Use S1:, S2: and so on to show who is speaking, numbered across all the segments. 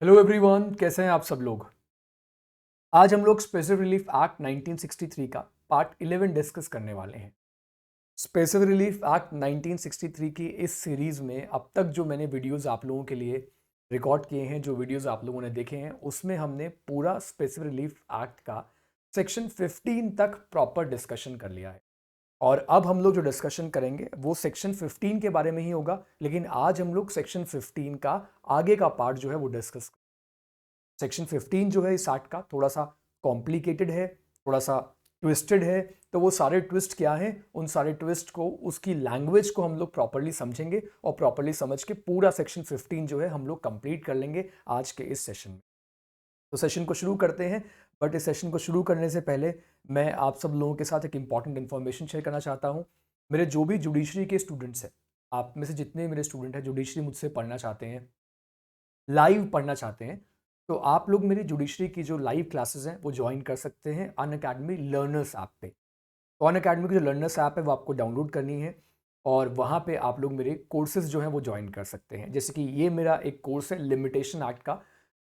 S1: Hello everyone, कैसे हैं आप सब लोग। आज हम लोग स्पेसिफिक रिलीफ एक्ट 1963 का पार्ट 11 डिस्कस करने वाले हैं। स्पेसिफिक रिलीफ एक्ट 1963 की इस सीरीज में अब तक जो मैंने वीडियोस आप लोगों के लिए रिकॉर्ड किए हैं, जो वीडियोस आप लोगों ने देखे हैं, उसमें हमने पूरा स्पेसिफिक रिलीफ एक्ट का सेक्शन 15 तक प्रॉपर डिस्कशन कर लिया है। और अब हम लोग जो डिस्कशन करेंगे वो सेक्शन 15 के बारे में ही होगा, लेकिन आज हम लोग सेक्शन 15 का आगे का पार्ट जो है वो डिस्कस। सेक्शन 15 जो है इस आर्ट का थोड़ा सा कॉम्प्लिकेटेड है, थोड़ा सा ट्विस्टेड है। तो वो सारे ट्विस्ट क्या हैं, उन सारे ट्विस्ट को, उसकी लैंग्वेज को हम लोग प्रॉपरली समझेंगे और प्रॉपरली समझ के पूरा सेक्शन 15 जो है हम लोग कंप्लीट कर लेंगे आज के इस सेशन में। तो सेशन को शुरू करते हैं। बट इस सेशन को शुरू करने से पहले मैं आप सब लोगों के साथ एक इंपॉर्टेंट इन्फॉर्मेशन शेयर करना चाहता हूँ। मेरे जो भी जुडिशरी के स्टूडेंट्स हैं, आप में से जितने मेरे स्टूडेंट हैं जुडिशरी मुझसे पढ़ना चाहते हैं, लाइव पढ़ना चाहते हैं, तो आप लोग मेरी जुडिशरी की जो लाइव क्लासेस हैं वो ज्वाइन कर सकते हैं अनअकैडमी लर्नर्स ऐप पे। तो अनअकैडमी की जो लर्नर्स ऐप है वो आपको डाउनलोड करनी है और वहाँ पे आप लोग मेरे कोर्सेज जो हैं वो ज्वाइन कर सकते हैं। जैसे कि ये मेरा एक कोर्स है लिमिटेशन एक्ट का,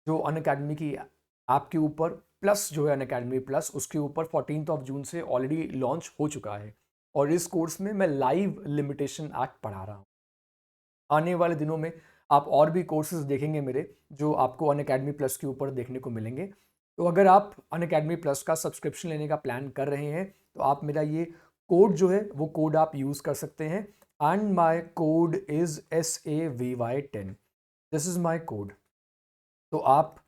S1: जो अनअकैडमी की ऐप के ऊपर प्लस जो है अनअकैडमी प्लस, उसके ऊपर 14 जून से ऑलरेडी लॉन्च हो चुका है। और इस कोर्स में मैं लाइव लिमिटेशन एक्ट पढ़ा रहा हूँ। आने वाले दिनों में आप और भी कोर्सेज देखेंगे मेरे, जो आपको अनअकैडमी प्लस के ऊपर देखने को मिलेंगे। तो अगर आप अनअकैडमी प्लस का सब्सक्रिप्शन लेने का प्लान कर रहे हैं तो आप मेरा ये कोड जो है वो कोड आप यूज़ कर सकते हैं। And my code is SAVY10। This is my code. तो आप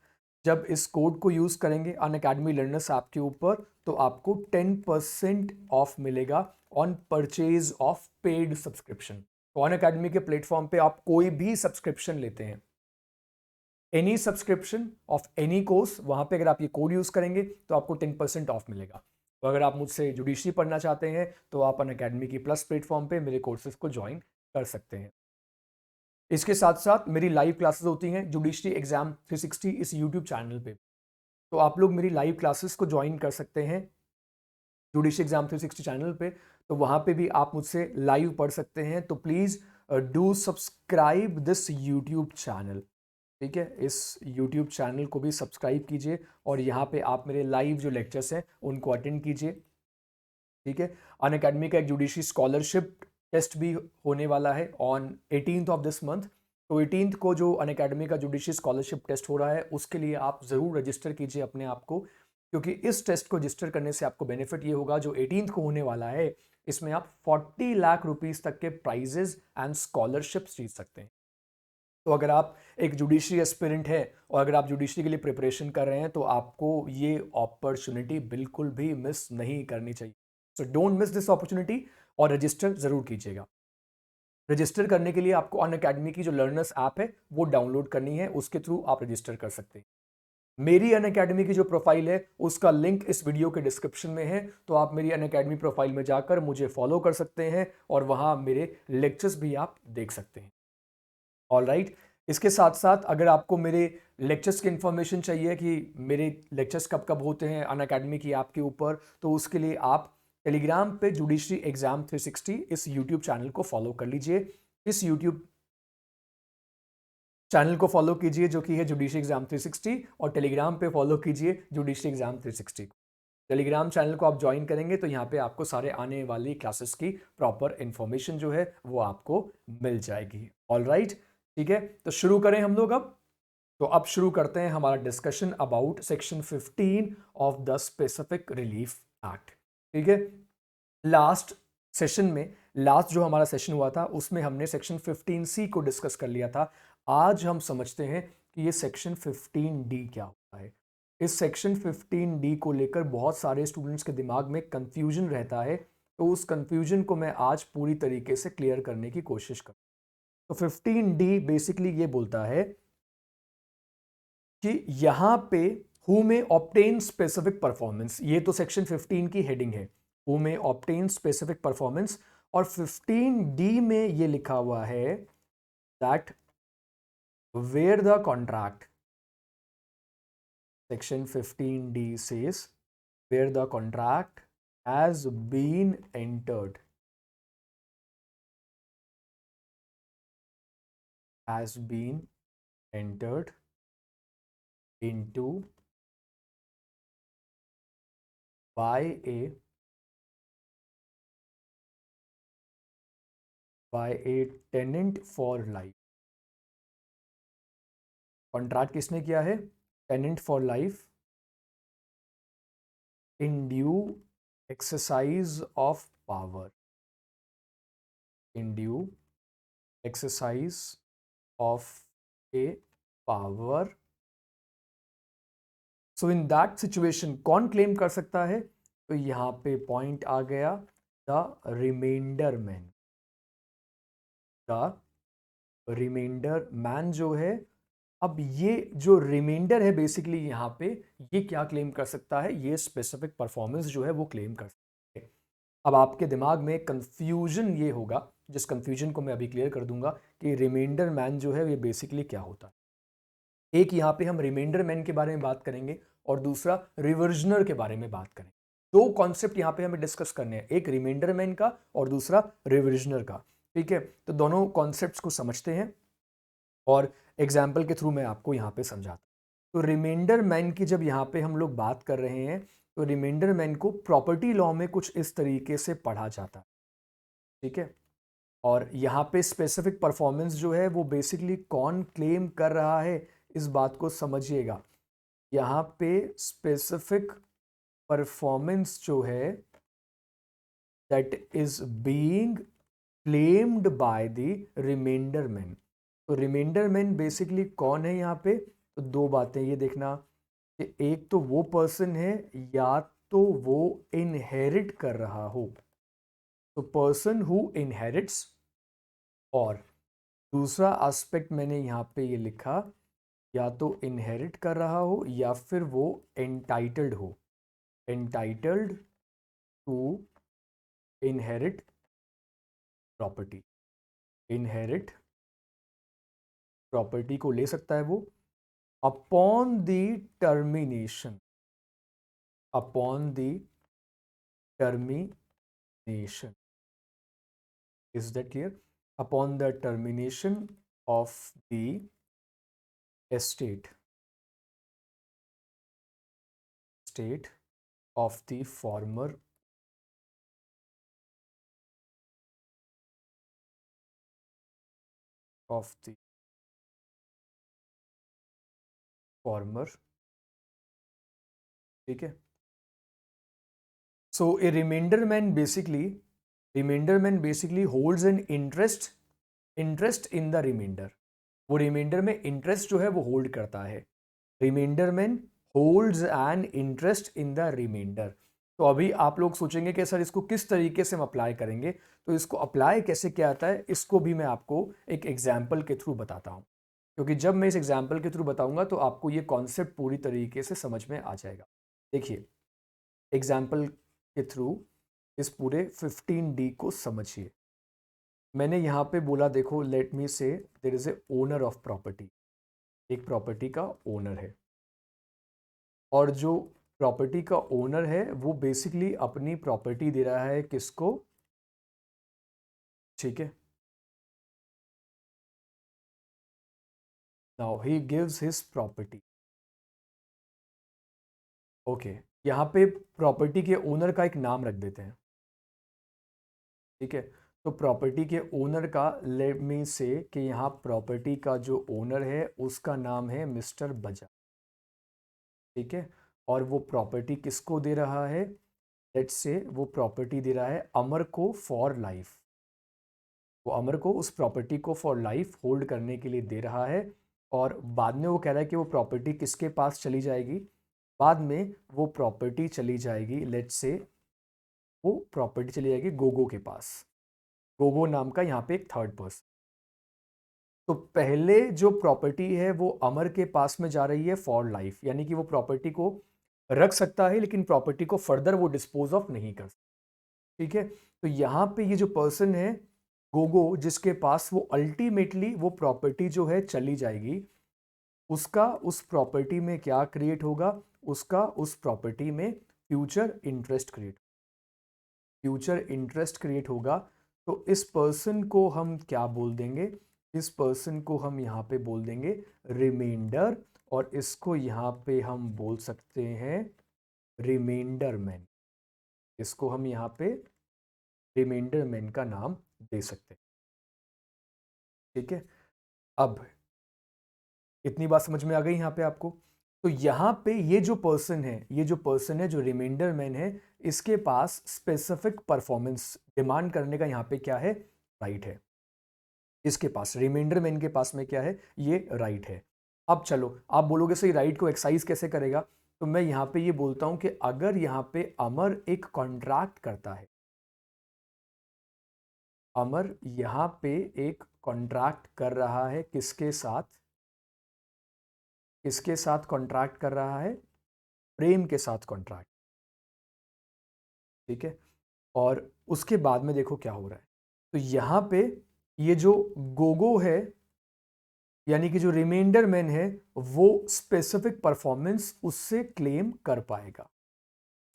S1: जब इस कोड को यूज़ करेंगे अनअकैडमी लर्नर्स ऐप के ऊपर, तो आपको 10% ऑफ मिलेगा on purchase of paid subscription. तो अनअकैडमी के प्लेटफॉर्म पे आप कोई भी सब्सक्रिप्शन लेते हैं, any subscription of any course, वहां पे अगर आप ये कोड यूज़ करेंगे तो आपको 10% ऑफ मिलेगा। तो अगर आप मुझसे जुडिशरी पढ़ना चाहते हैं तो आप अनअकैडमी की प्लस प्लेटफॉर्म पे मेरे कोर्सेज को ज्वाइन कर सकते हैं। इसके साथ साथ मेरी लाइव क्लासेस होती हैं जुडिशरी एग्जाम 360 इस यूट्यूब चैनल पे। तो आप लोग मेरी लाइव क्लासेस को ज्वाइन कर सकते हैं जुडिशरी एग्जाम 360 चैनल पे। तो वहां पे भी आप मुझसे लाइव पढ़ सकते हैं। तो please do subscribe this YouTube channel. ठीक है, इस यूट्यूब चैनल को भी सब्सक्राइब कीजिए और यहाँ पे आप मेरे लाइव जो लेक्चर्स हैं उनको अटेंड कीजिए। ठीक है, अनअकैडमी का एक जुडिशरी स्कॉलरशिप टेस्ट भी होने वाला है on 18th of this month. तो 18th को जो अनअकैडमी का जुडिशरी स्कॉलरशिप टेस्ट हो रहा है उसके लिए आप ज़रूर रजिस्टर कीजिए अपने आप को, क्योंकि इस टेस्ट को रजिस्टर करने से आपको बेनिफिट ये होगा, जो 18th को होने वाला है इसमें आप 40 लाख रुपीस तक के प्राइजेस एंड स्कॉलरशिप्स जीत सकते हैं। तो अगर आप एक जुडिशरी एस्पिरेंट है और अगर आप जुडिशरी के लिए प्रिपरेशन कर रहे हैं तो आपको ये अपॉर्चुनिटी बिल्कुल भी मिस नहीं करनी चाहिए। So don't miss this opportunity और रजिस्टर जरूर कीजिएगा। रजिस्टर करने के लिए आपको अनअकैडमी की जो लर्नर्स ऐप है वो डाउनलोड करनी है, उसके थ्रू आप रजिस्टर कर सकते हैं। मेरी अनअकैडमी की जो प्रोफाइल है उसका लिंक इस वीडियो के डिस्क्रिप्शन में है। तो आप मेरी अनअकैडमी प्रोफाइल में जाकर मुझे फॉलो कर सकते हैं और वहां मेरे लेक्चर्स भी आप देख सकते हैं। ऑल राइट, इसके साथ साथ अगर आपको मेरे लेक्चर्स की इंफॉर्मेशन चाहिए कि मेरे लेक्चर्स कब कब होते हैं अनअकैडमी की ऐप के ऊपर, तो उसके लिए आप टेलीग्राम पे जुडिशरी एग्जाम 360 इस यूट्यूब चैनल को फॉलो कर लीजिए। इस यूट्यूब चैनल को फॉलो कीजिए जो कि है जुडिशरी एग्जाम 360, और टेलीग्राम पे फॉलो कीजिए जुडिशरी एग्जाम 360। टेलीग्राम चैनल को आप ज्वाइन करेंगे तो यहाँ पे आपको सारे आने वाली क्लासेस की प्रॉपर इंफॉर्मेशन जो है वो आपको मिल जाएगी। ऑल राइट, ठीक है, तो शुरू करें हम लोग अब। तो अब शुरू करते हैं हमारा discussion about section 15 of the specific relief act. ठीक है, लास्ट सेशन में, लास्ट जो हमारा सेशन हुआ था उसमें हमने सेक्शन 15C को डिस्कस कर लिया था। आज हम समझते हैं कि ये सेक्शन 15D क्या होता है। इस सेक्शन 15D को लेकर बहुत सारे स्टूडेंट्स के दिमाग में कंफ्यूजन रहता है, तो उस कंफ्यूजन को मैं आज पूरी तरीके से क्लियर करने की कोशिश कर। तो 15D बेसिकली ये बोलता है कि यहां पे हु में ऑब्टेन स्पेसिफिक परफॉर्मेंस, ये तो सेक्शन 15 की हेडिंग है, हु में ऑब्टेन स्पेसिफिक परफॉर्मेंस। और 15D में ये लिखा हुआ है that where the contract, section 15D says where the contract has been entered, has been entered into by a tenant for life। Contract किसने किया है? Tenant for life in due exercise of power, in due exercise of a power. So in that situation कौन claim कर सकता है? तो यहां पे पॉइंट आ गया, the remainder man. The remainder man जो है, अब ये जो रिमाइंडर है बेसिकली यहाँ पे ये क्या क्लेम कर सकता है? ये स्पेसिफिक परफॉर्मेंस जो है वो क्लेम कर सकता है। अब आपके दिमाग में कंफ्यूजन ये होगा, जिस कंफ्यूजन को मैं अभी क्लियर कर दूंगा कि रिमाइंडर मैन जो है ये बेसिकली क्या होता है। एक यहाँ पे हम रिमाइंडर मैन के बारे में बात करेंगे और दूसरा रिवर्जनर के बारे में बात करेंगे। दो कॉन्सेप्ट यहाँ पे हमें डिस्कस करने हैं, एक रिमाइंडर मैन का और दूसरा रिवर्जनर का। ठीक है, तो दोनों कॉन्सेप्ट्स को समझते हैं और एग्जाम्पल के थ्रू मैं आपको यहाँ पे समझाता हूँ। तो रिमाइंडर मैन की जब यहाँ पे हम लोग बात कर रहे हैं तो रिमाइंडर मैन को प्रॉपर्टी लॉ में कुछ इस तरीके से पढ़ा जाता है। ठीक है, और यहाँ पे स्पेसिफिक परफॉर्मेंस जो है वो बेसिकली कौन क्लेम कर रहा है, इस बात को समझिएगा। यहाँ पे स्पेसिफिक परफॉर्मेंस जो है that is being claimed by the remainder man. तो रिमाइंडर मैन बेसिकली कौन है यहाँ पे? तो दो बातें ये देखना कि एक तो वो पर्सन है या तो वो इनहेरिट कर रहा हो, तो पर्सन हु इनहेरिट्स, और दूसरा एस्पेक्ट मैंने यहाँ पे ये लिखा, या तो इनहेरिट कर रहा हो या फिर वो एंटाइटल्ड हो, entitled to inherit property. Inherit property को ले सकता है वो upon the termination, upon the termination, is that clear? Upon the termination of the estate, state of the former, of the former। ठीक है, so a remainder man basically, remainder man basically holds an interest in the remainder। वो remainder में interest जो है वो hold करता है। Remainder man holds an interest in the remainder. तो अभी आप लोग सोचेंगे कि सर इसको किस तरीके से हम अप्लाई करेंगे, तो इसको अप्लाई कैसे किया जाता है इसको भी मैं आपको एक एग्जाम्पल के थ्रू बताता हूँ, क्योंकि जब मैं इस एग्जाम्पल के थ्रू बताऊंगा तो आपको ये कॉन्सेप्ट पूरी तरीके से समझ में आ जाएगा। देखिए एग्जाम्पल के थ्रू इस पूरे 15D को समझिए। मैंने यहाँ पे बोला, देखो let me say there is a owner of property, एक प्रॉपर्टी का ओनर है, और जो प्रॉपर्टी का ओनर है वो बेसिकली अपनी प्रॉपर्टी दे रहा है किसको? ठीक है, now he gives his property. Okay, यहाँ पे प्रॉपर्टी के ओनर का एक नाम रख देते हैं। ठीक है, तो प्रॉपर्टी के ओनर का लेट मी से कि यहाँ प्रॉपर्टी का जो ओनर है उसका नाम है मिस्टर बजाज। ठीक है, और वो प्रॉपर्टी किसको दे रहा है? लेट्स से वो प्रॉपर्टी दे रहा है अमर को फॉर लाइफ। वो अमर को उस प्रॉपर्टी को फॉर लाइफ होल्ड करने के लिए दे रहा है, और बाद में वो कह रहा है कि वो प्रॉपर्टी किसके पास चली जाएगी? बाद में वो प्रॉपर्टी चली जाएगी, लेट्स से वो प्रॉपर्टी चली जाएगी गोगो के पास। गोगो नाम का यहाँ पे एक थर्ड पर्सन। तो पहले जो प्रॉपर्टी है वो अमर के पास में जा रही है फॉर लाइफ, यानी कि वो प्रॉपर्टी को रख सकता है लेकिन प्रॉपर्टी को फर्दर वो डिस्पोज ऑफ नहीं कर सकता। ठीक है, तो यहाँ पे ये जो पर्सन है गोगो, जिसके पास वो अल्टीमेटली वो प्रॉपर्टी जो है चली जाएगी, उसका उस प्रॉपर्टी में क्या क्रिएट होगा? उसका उस प्रॉपर्टी में future interest create, future interest create होगा। तो इस पर्सन को हम क्या बोल देंगे? इस पर्सन को हम यहाँ पे बोल देंगे रिमाइंडर और इसको यहाँ पे हम बोल सकते हैं रिमाइंडर मैन। इसको हम यहाँ पे रिमाइंडर मैन का नाम दे सकते हैं। ठीक है, अब इतनी बात समझ में आ गई यहाँ पे आपको। तो यहाँ पे ये जो पर्सन है, ये जो पर्सन है जो रिमाइंडर मैन है, इसके पास स्पेसिफिक परफॉर्मेंस डिमांड करने का यहाँ पे क्या है, राइट है। इसके पास रिमाइंडर मैन के पास में क्या है, ये राइट है। अब चलो आप बोलोगे सही राइट को एक्सरसाइज कैसे करेगा, तो मैं यहाँ पे ये बोलता हूं कि अगर यहाँ पे अमर एक कॉन्ट्रैक्ट करता है, अमर यहाँ पे एक कॉन्ट्रैक्ट कर रहा है, किसके साथ, किसके साथ कॉन्ट्रैक्ट कर रहा है, प्रेम के साथ कॉन्ट्रैक्ट। ठीक है, और उसके बाद में देखो क्या हो रहा है। तो यहाँ पे ये जो गोगो है, यानी कि जो रिमाइंडर मैन है, वो स्पेसिफिक परफॉर्मेंस उससे क्लेम कर पाएगा।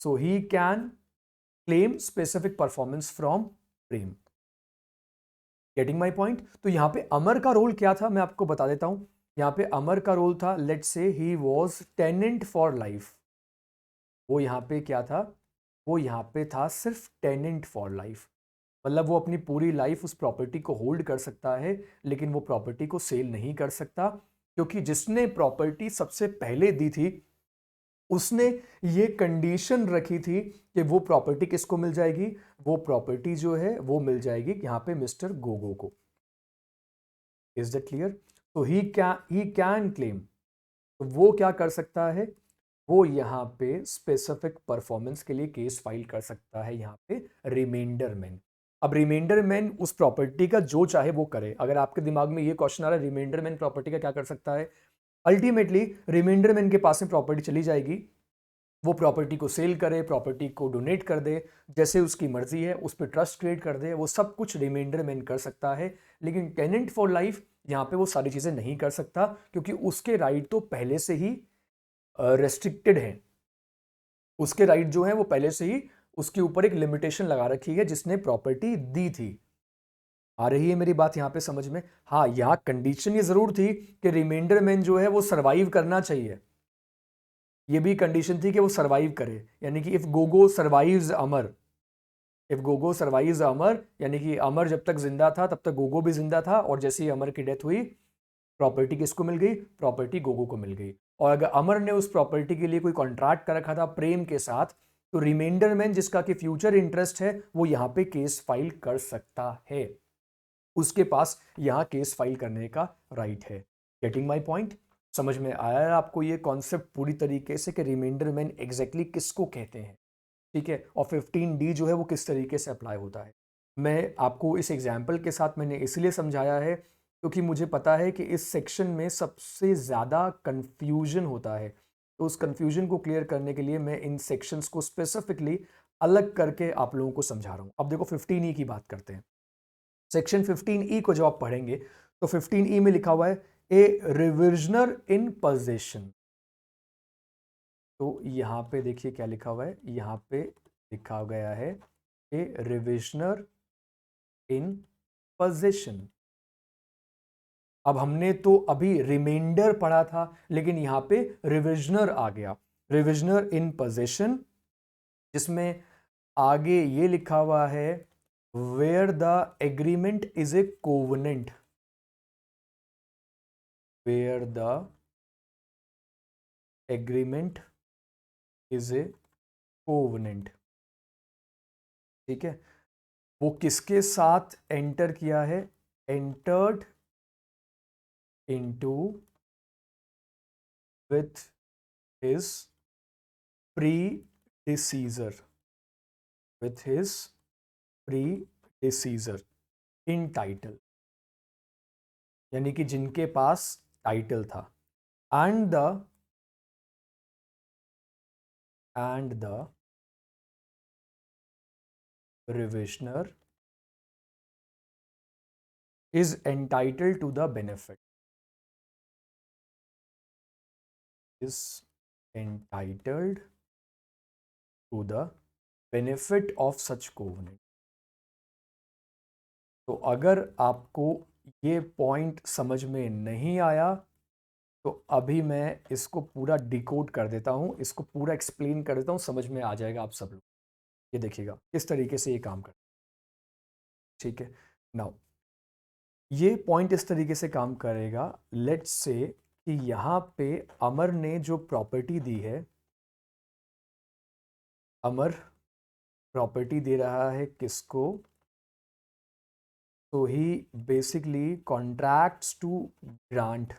S1: So he can claim specific performance from Prem. Getting my point. तो यहां पे अमर का रोल क्या था मैं आपको बता देता हूं। यहां पे अमर का रोल था, let's say he was tenant for life. वो यहां पे क्या था, वो यहां पे था सिर्फ टेनेंट फॉर लाइफ। मतलब वो अपनी पूरी लाइफ उस प्रॉपर्टी को होल्ड कर सकता है, लेकिन वो प्रॉपर्टी को सेल नहीं कर सकता, क्योंकि जिसने प्रॉपर्टी सबसे पहले दी थी उसने ये कंडीशन रखी थी कि वो प्रॉपर्टी किसको मिल जाएगी, वो प्रॉपर्टी जो है वो मिल जाएगी यहां पे मिस्टर गोगो को। Is that clear. तो ही कैन क्लेम, तो वो क्या कर सकता है, वो यहाँ पे स्पेसिफिक परफॉर्मेंस के लिए केस फाइल कर सकता है यहाँ पे रिमाइंडर मैन। अब रिमाइंडर मैन उस प्रॉपर्टी का जो चाहे वो करे। अगर आपके दिमाग में ये क्वेश्चन आ रहा है रिमाइंडर मैन प्रॉपर्टी का क्या कर सकता है, अल्टीमेटली रिमाइंडर मैन के पास में प्रॉपर्टी चली जाएगी, वो प्रॉपर्टी को सेल करे, प्रॉपर्टी को डोनेट कर दे, जैसे उसकी मर्जी है, उस पर ट्रस्ट क्रिएट कर दे, वो सब कुछ रिमाइंडर मैन कर सकता है। लेकिन टेनेंट फॉर लाइफ यहाँ पे वो सारी चीजें नहीं कर सकता, क्योंकि उसके राइट तो पहले से ही रेस्ट्रिक्टेड है। उसके राइट जो है वो पहले से ही उसके ऊपर एक लिमिटेशन लगा रखी है जिसने प्रॉपर्टी दी थी। आ रही है मेरी बात यहाँ पे समझ में। हाँ, यहाँ कंडीशन ये जरूर थी कि रिमाइंडर मैन जो है वो सरवाइव करना चाहिए। ये भी कंडीशन थी कि वो सरवाइव करे, यानी कि if Gogo survives Amar, if Gogo survives Amar, यानी कि अमर जब तक जिंदा था तब तक गोगो भी जिंदा था, और जैसे ही अमर की डेथ हुई प्रॉपर्टी किसको मिल गई, प्रॉपर्टी गोगो को मिल गई। और अगर अमर ने उस प्रॉपर्टी के लिए कोई कॉन्ट्रैक्ट कर रखा था प्रेम के साथ, तो रिमाइंडर मैन जिसका कि फ्यूचर इंटरेस्ट है वो यहां पे केस फाइल कर सकता है, उसके पास यहां केस फाइल करने का राइट है। Getting my point. समझ में आया है आपको ये कॉन्सेप्ट पूरी तरीके से कि रिमाइंडर मैन एग्जैक्टली किसको कहते हैं। ठीक है, और 15D जो है वो किस तरीके से अप्लाई होता है। मैं आपको इस एग्जाम्पल के साथ मैंने इसलिए समझाया है क्योंकि मुझे पता है कि इस सेक्शन में सबसे ज़्यादा कन्फ्यूजन होता है। तो उस कन्फ्यूजन को क्लियर करने के लिए मैं इन सेक्शंस को स्पेसिफिकली अलग करके आप लोगों को समझा रहा हूँ। अब देखो 15E की बात करते हैं। सेक्शन 15E को जब आप पढ़ेंगे तो 15E में लिखा हुआ है ए रिविजनर इन पोजेशन। तो यहाँ पे देखिए क्या लिखा हुआ है, यहाँ पे लिखा गया है ए रिविजनर इन पोजेशन। अब हमने तो अभी रिमाइंडर पढ़ा था, लेकिन यहां पे रिविजनर आ गया, रिविजनर इन पोजेशन, जिसमें आगे ये लिखा हुआ है where the agreement is a covenant, where the agreement is a covenant. ठीक है, वो किसके साथ एंटर किया है, entered into with his predecessor, with his predecessor in title, यानी कि जिनके पास टाइटल था, and the revisioner is entitled to the benefit, is entitled to the benefit of such covenant। तो अगर आपको ये पॉइंट समझ में नहीं आया तो अभी मैं इसको पूरा डिकोड कर देता हूँ, इसको पूरा एक्सप्लेन कर देता हूँ, समझ में आ जाएगा आप सब लोग। ये देखिएगा किस तरीके से ये काम कर, ठीक है। नाउ ये पॉइंट इस तरीके से काम करेगा, लेट्स से कि यहाँ पे अमर ने जो प्रॉपर्टी दी है, अमर प्रॉपर्टी दे रहा है किसको, तो ही बेसिकली कॉन्ट्रैक्ट्स टू ग्रांट,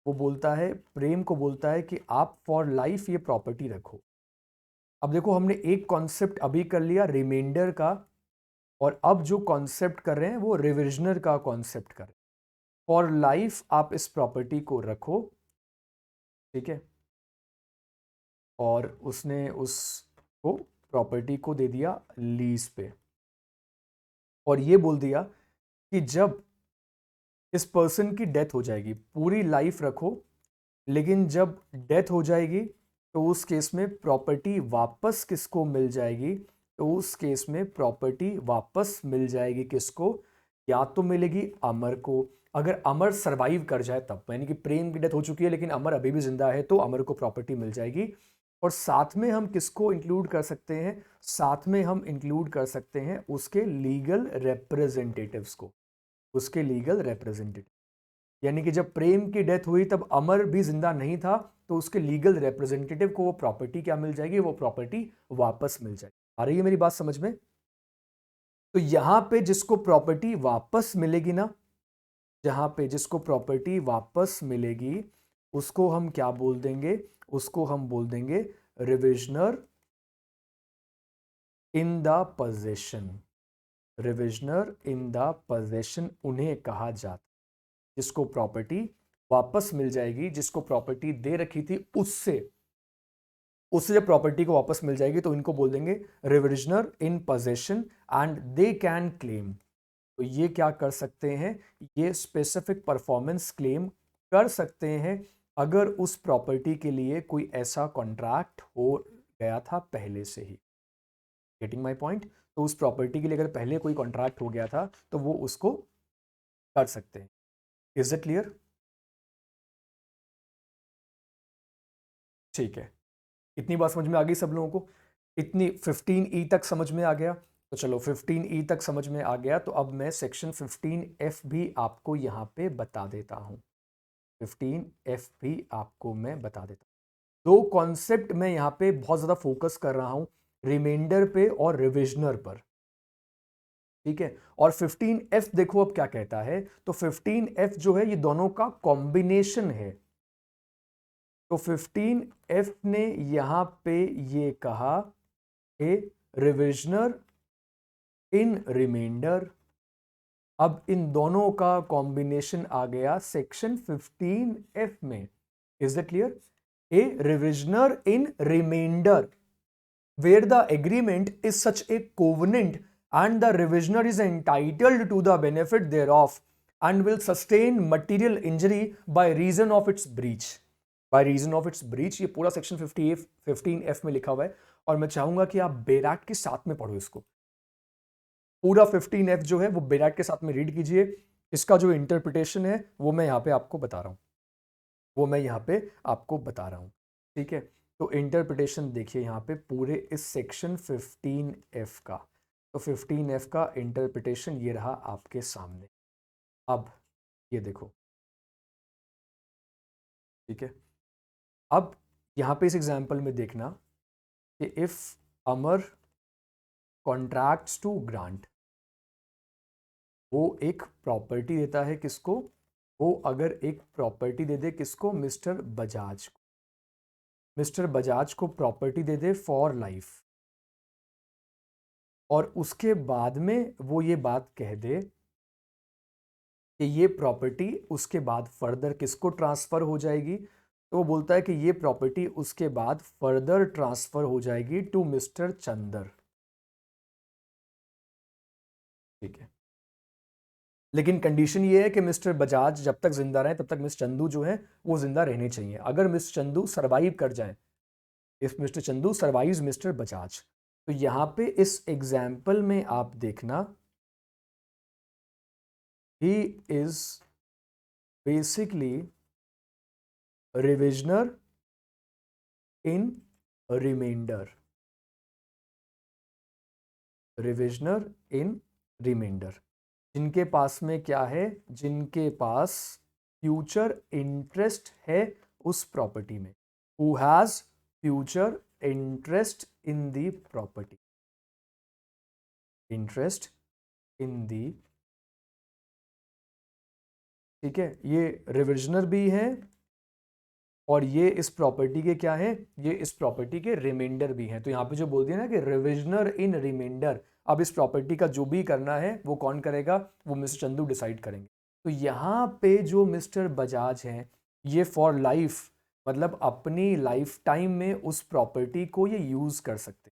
S1: वो बोलता है, प्रेम को बोलता है कि आप फॉर लाइफ ये प्रॉपर्टी रखो। अब देखो हमने एक कॉन्सेप्ट अभी कर लिया रिमाइंडर का, और अब जो कॉन्सेप्ट कर रहे हैं वो रिविजनर का कॉन्सेप्ट कर रहे हैं। फॉर लाइफ आप इस प्रॉपर्टी को रखो, ठीक है, और उसने उसको प्रॉपर्टी को दे दिया लीज पे, और ये बोल दिया कि जब इस पर्सन की डेथ हो जाएगी, पूरी लाइफ रखो, लेकिन जब डेथ हो जाएगी तो उस केस में प्रॉपर्टी वापस किसको मिल जाएगी, तो उस केस में प्रॉपर्टी वापस मिल जाएगी किसको, या तो मिलेगी अमर को, अगर अमर सरवाइव कर जाए तब, यानी कि प्रेम की डेथ हो चुकी है लेकिन अमर अभी भी जिंदा है तो अमर को प्रॉपर्टी मिल जाएगी। और साथ में हम किसको इंक्लूड कर सकते हैं, साथ में हम इंक्लूड कर सकते हैं उसके लीगल रिप्रेजेंटेटिव्स को, उसके लीगल रिप्रेजेंटेटिव, यानी कि जब प्रेम की डेथ हुई तब अमर भी जिंदा नहीं था, तो उसके लीगल रिप्रेजेंटेटिव को वो प्रॉपर्टी क्या मिल जाएगी, वो प्रॉपर्टी वापस मिल जाएगी। आ रही है मेरी बात समझ में? तो यहां पे जिसको प्रॉपर्टी वापस मिलेगी ना, जहां पे जिसको प्रॉपर्टी वापस मिलेगी उसको हम क्या बोल देंगे, उसको हम बोल देंगे reversioner in the possession, reversioner in the possession उन्हें कहा जाता, जिसको प्रॉपर्टी वापस मिल जाएगी, जिसको प्रॉपर्टी दे रखी थी उससे उससे जब प्रॉपर्टी को वापस मिल जाएगी तो इनको बोल देंगे reversioner in possession, and they can claim, तो ये क्या कर सकते हैं, ये स्पेसिफिक परफॉर्मेंस क्लेम कर सकते हैं अगर उस प्रॉपर्टी के लिए कोई ऐसा कॉन्ट्रैक्ट हो गया था पहले से ही। Getting my point? तो उस प्रॉपर्टी के लिए अगर पहले कोई कॉन्ट्रैक्ट हो गया था तो वो उसको कर सकते हैं। Is it clear? ठीक है, इतनी बात समझ में आ गई सब लोगों को? इतनी 15E तक समझ में आ गया? तो चलो 15E तक समझ में आ गया, तो अब मैं सेक्शन 15F भी आपको यहां पे बता देता हूं। 15F भी आपको मैं बता देता हूं। दो कॉन्सेप्ट मैं यहां पे बहुत ज्यादा फोकस कर रहा हूं, रिमाइंडर पे और रिविजनर पर, ठीक है। और 15F देखो अब क्या कहता है, तो 15F जो है ये दोनों का कॉम्बिनेशन है। तो 15F ने यहां पे ये कहा कि रिविजनर इन रिमाइंडर, अब इन दोनों का कॉम्बिनेशन आ गया सेक्शन 15F में। Is it clear? A reversioner in remainder where the agreement is such a covenant and the revisioner is entitled to the benefit thereof and will sustain material injury by reason of its breach, by reason of its breach, ये पूरा section 15F में लिखा हुआ है, और मैं चाहूंगा कि आप बेराट के साथ में पढ़ो इसको, पूरा 15F जो है वो बेराट के साथ में रीड कीजिए। इसका जो इंटरप्रिटेशन है वो मैं यहाँ पे आपको बता रहा हूँ, वो मैं यहाँ पे आपको बता रहा हूँ, ठीक है। तो इंटरप्रिटेशन देखिए यहाँ पे पूरे इस सेक्शन 15F का, तो 15F का इंटरप्रिटेशन ये रहा आपके सामने। अब ये देखो, ठीक है, अब यहाँ पे इस एग्जाम्पल में देखना कि if Amar contracts to grant, वो एक प्रॉपर्टी देता है किसको, वो अगर एक प्रॉपर्टी दे दे किसको, मिस्टर बजाज को, मिस्टर बजाज को property they they for life, और उसके बाद में वो ये बात कह दे कि ये प्रॉपर्टी उसके बाद फर्दर किसको ट्रांसफर हो जाएगी, तो वो बोलता है कि ये प्रॉपर्टी उसके बाद फर्दर ट्रांसफर हो जाएगी टू मिस्टर चंदर, ठीक है। लेकिन कंडीशन ये है कि मिस्टर बजाज जब तक जिंदा रहे तब तक मिस चंदू जो है वो जिंदा रहने चाहिए। अगर मिस चंदू सरवाइव कर जाए, if mister Chandu survives mister Bajaj, तो यहां पे इस एग्जाम्पल में आप देखना, he is basically reversioner in remainder, reversioner in remainder, जिनके पास में क्या है, जिनके पास फ्यूचर इंटरेस्ट है उस प्रॉपर्टी में, who has future interest in the property, interest in the, ठीक है, ये रिविजनर भी है और ये इस प्रॉपर्टी के क्या है, ये इस प्रॉपर्टी के रिमाइंडर भी हैं। तो यहाँ पे जो बोल दिया ना कि रिविजनर इन रिमाइंडर, अब इस प्रॉपर्टी का जो भी करना है वो कौन करेगा, वो मिस्टर चंदू डिसाइड करेंगे। तो यहाँ पे जो मिस्टर बजाज हैं, ये फॉर लाइफ, मतलब अपनी लाइफ टाइम में उस प्रॉपर्टी को ये यूज कर सकते,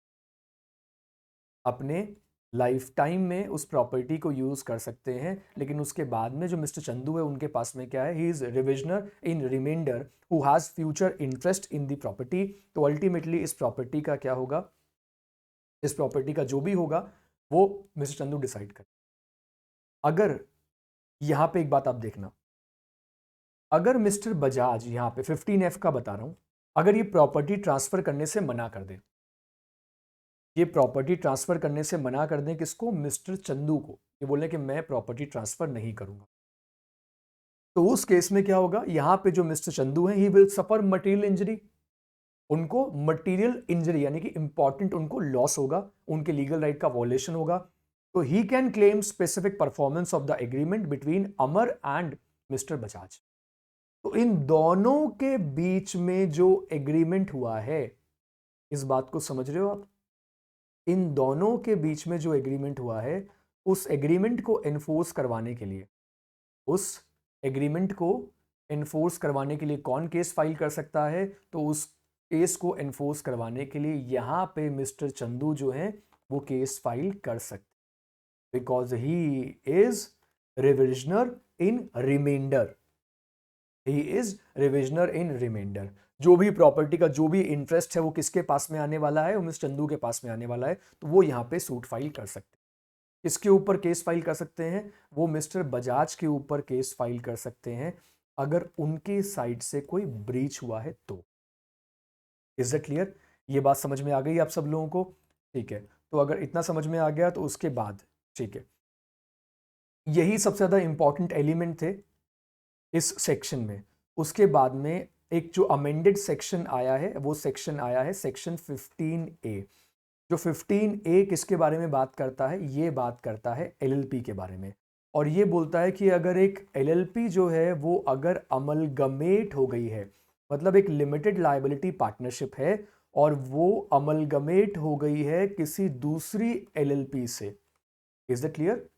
S1: अपने लाइफ टाइम में उस प्रॉपर्टी को यूज कर सकते हैं। लेकिन उसके बाद में जो मिस्टर चंदू है उनके पास में क्या है, he is reversioner in remainder who has future interest in the property. तो अल्टीमेटली इस प्रॉपर्टी का क्या होगा, इस प्रॉपर्टी का जो भी होगा वो मिस्टर चंदू डिसाइड कर। अगर यहां पे एक बात आप देखना, अगर मिस्टर बजाज यहां पे 15F का बता रहा हूं, अगर ये प्रॉपर्टी ट्रांसफर करने से मना कर दे, ये प्रॉपर्टी ट्रांसफर करने से मना कर दें किसको, मिस्टर चंदू को, ये बोले कि मैं प्रॉपर्टी ट्रांसफर नहीं करूंगा, तो उस केस में क्या होगा, यहां पे जो मिस्टर चंदू हैं, he will suffer material injury, उनको मटेरियल इंजरी यानी कि इंपॉर्टेंट उनको लॉस होगा, उनके लीगल राइट का वॉलेशन होगा। तो ही can claim specific performance of the agreement between Amar and mister Bajaj. तो इन दोनों के बीच में जो एग्रीमेंट हुआ है, इस बात को समझ रहे हो आप, इन दोनों के बीच में जो एग्रीमेंट हुआ है, उस एग्रीमेंट को एनफोर्स करवाने के लिए, उस एग्रीमेंट को एनफोर्स करवाने के लिए कौन केस फाइल कर सकता है, तो उस केस को एनफोर्स करवाने के लिए यहां पे मिस्टर चंदू जो है वो केस फाइल कर सकते, because he is reversioner in remainder, he is reversioner in remainder. जो भी प्रॉपर्टी का जो भी इंटरेस्ट है वो किसके पास में आने वाला है, वो मिस्टर चंदू के पास में आने वाला है, तो वो यहाँ पे सूट फाइल कर सकते हैं। किसके ऊपर केस फाइल कर सकते हैं, वो मिस्टर बजाज के ऊपर केस फाइल कर सकते हैं अगर उनके साइड से कोई ब्रीच हुआ है तो। इज इट क्लियर, ये बात समझ में आ गई आप सब लोगों को, ठीक है। तो अगर इतना समझ में आ गया तो उसके बाद, ठीक है, यही सबसे ज्यादा इंपॉर्टेंट एलिमेंट थे इस सेक्शन में। उसके बाद में एक जो अमेंडेड सेक्शन आया है, वो सेक्शन आया है सेक्शन 15A। जो 15A किसके बारे में बात करता है, ये बात करता है LLP के बारे में, और ये बोलता है कि अगर एक LLP जो है वो अगर अमलगमेट हो गई है, मतलब एक लिमिटेड लायबिलिटी पार्टनरशिप है और वो अमलगमेट हो गई है किसी दूसरी LLP से, इज इट क्लियर,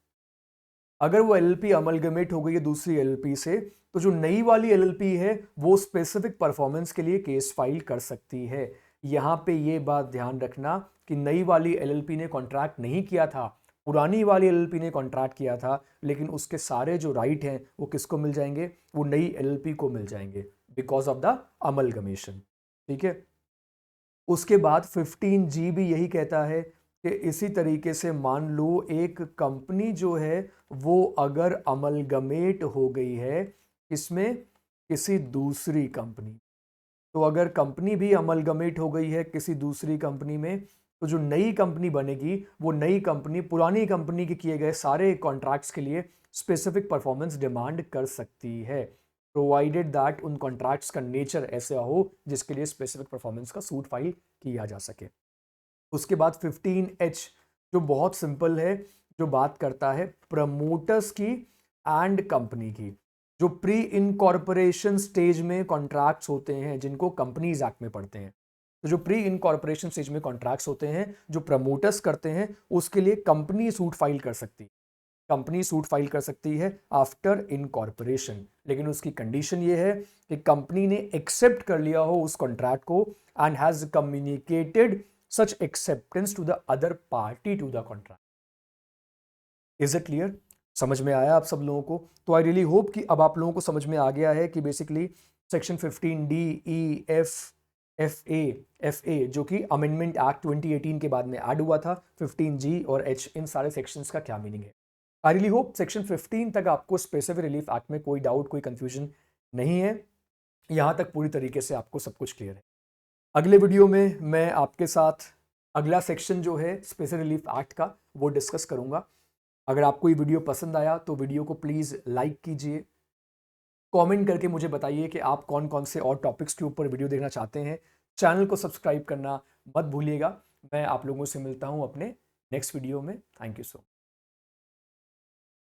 S1: अगर वो LLP अमलगमेट हो गई है दूसरी LLP से, तो जो नई वाली LLP है वो स्पेसिफिक परफॉर्मेंस के लिए केस फाइल कर सकती है। यहां पे ये बात ध्यान रखना कि नई वाली LLP ने कॉन्ट्रैक्ट नहीं किया था, पुरानी वाली LLP ने कॉन्ट्रैक्ट किया था, लेकिन उसके सारे जो राइट हैं वो किसको मिल जाएंगे, वो नई LLP को मिल जाएंगे बिकॉज ऑफ द अमलगमेशन, ठीक है। उसके बाद 15G भी यही कहता है कि इसी तरीके से मान लो एक कंपनी जो है वो अगर अमलगमेट हो गई है इसमें किसी दूसरी कंपनी, तो अगर कंपनी भी अमलगमेट हो गई है किसी दूसरी कंपनी में, तो जो नई कंपनी बनेगी वो नई कंपनी पुरानी कंपनी के किए गए सारे कॉन्ट्रैक्ट्स के लिए स्पेसिफिक परफॉर्मेंस डिमांड कर सकती है, प्रोवाइडेड दैट उन कॉन्ट्रैक्ट्स का नेचर ऐसा हो जिसके लिए स्पेसिफिक परफॉर्मेंस का सूट फाइल किया जा सके। उसके बाद 15H जो बहुत सिंपल है, जो बात करता है प्रमोटर्स की एंड कंपनी की, जो प्री इनकॉर्पोरेशन स्टेज में कॉन्ट्रैक्ट्स होते हैं जिनको कंपनीज एक्ट में पढ़ते हैं, तो जो प्री इनकॉर्पोरेशन स्टेज में कॉन्ट्रैक्ट्स होते हैं जो प्रमोटर्स करते हैं उसके लिए कंपनी सूट फाइल कर सकती है, कंपनी सूट फाइल कर सकती है आफ्टर इनकॉर्पोरेशन, लेकिन उसकी कंडीशन ये है कि कंपनी ने एक्सेप्ट कर लिया हो उस कॉन्ट्रैक्ट को and has communicated such acceptance to the other party to the contract. Is it clear? समझ में आया आप सब लोगों को? तो आई रियली होप कि अब आप लोगों को समझ में आ गया है कि basically section 15D, E, F, FA जो कि अमेंडमेंट एक्ट 2018 के बाद में ऐड हुआ था, 15G और H, इन सारे सेक्शंस का क्या मीनिंग है। आई रियली होप सेक्शन 15 तक आपको स्पेसिफिक रिलीफ एक्ट में कोई डाउट कोई कंफ्यूजन नहीं है। यहाँ तक पूरी तरीके से आपको सब कुछ क्लियर है। अगले वीडियो में मैं आपके साथ अगला सेक्शन जो है स्पेशल रिलीफ एक्ट का वो डिस्कस करूँगा। अगर आपको ये वीडियो पसंद आया तो वीडियो को प्लीज़ लाइक कीजिए, कमेंट करके मुझे बताइए कि आप कौन कौन से और टॉपिक्स के ऊपर वीडियो देखना चाहते हैं। चैनल को सब्सक्राइब करना मत भूलिएगा। मैं आप लोगों से मिलता हूँ अपने नेक्स्ट वीडियो में। Thank you so much.